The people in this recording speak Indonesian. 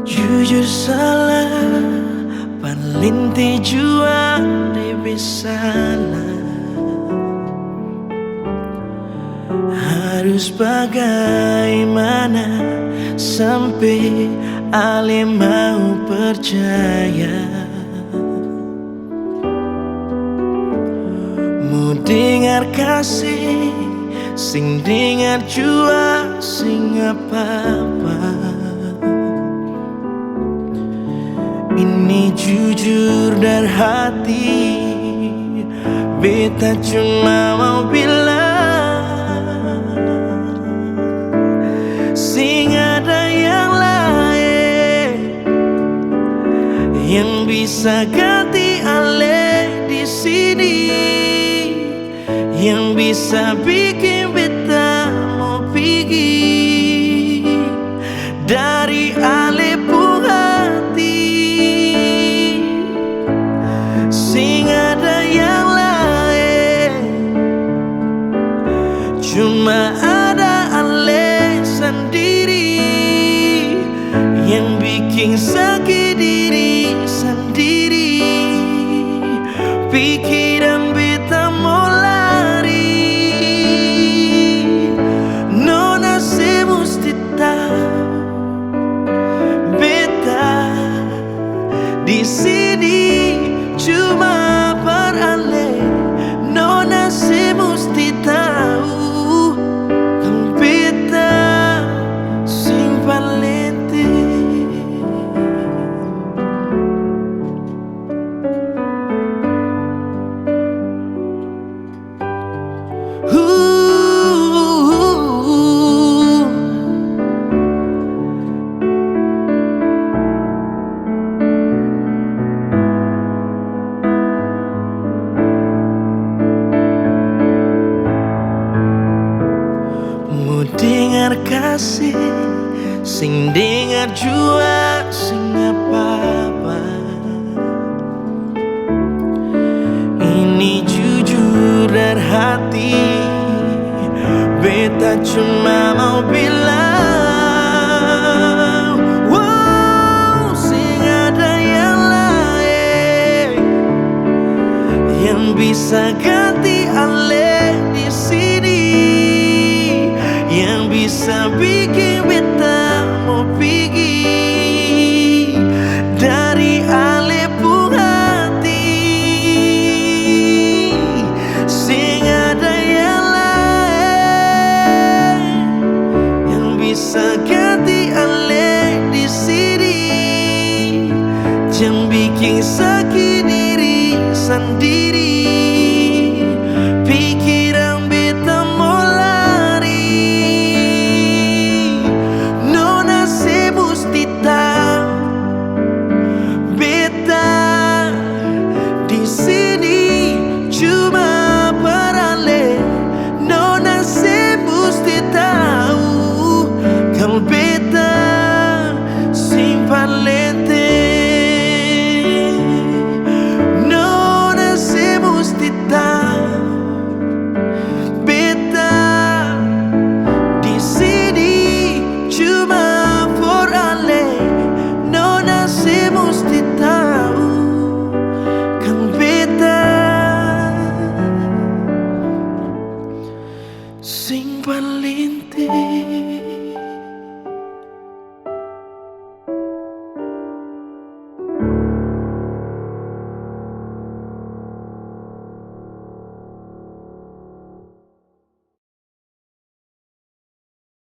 Jujur salah palinti jua de salah. Harus bagaimana sampai Ale mau percaya. Mau dengar kasih, sing dengar jua sing apa-apa. Ini jujur dari hati, beta cuma mau bilang, sing ada yang lain yang bisa ganti Ale di sini, yang bisa bikin beta mau pergi dari Ale pun hati. Sing ada yang lain, cuma ada Ale sendiri yang bikin sakit diri sendiri. Pikiran beta mau lari, nona se musti tahu beta di sini cuma per Ale. Nona se musti tahu kan beta sing valente. Mau dengar kasih, sing dengar jua sing apa-apa. Ini jujur dari hati, beta cuma mau bilang, wow, sing ada yang lain yang bisa ganti Ale di sini, yang bisa bikin beta mau pergi dari Ale pun hati. Sing ada yang lain yang bisa ganti Ale di sini, yang bikin sakit diri sendiri. Pikiran beta mau lari, nona se musti tahu beta di sini cuma per Ale. Nona se musti tahu kalau beta sing valente. Nona se musti tahu beta di sini cuma for Ale. Nona se musti tahu kan beta sing valente.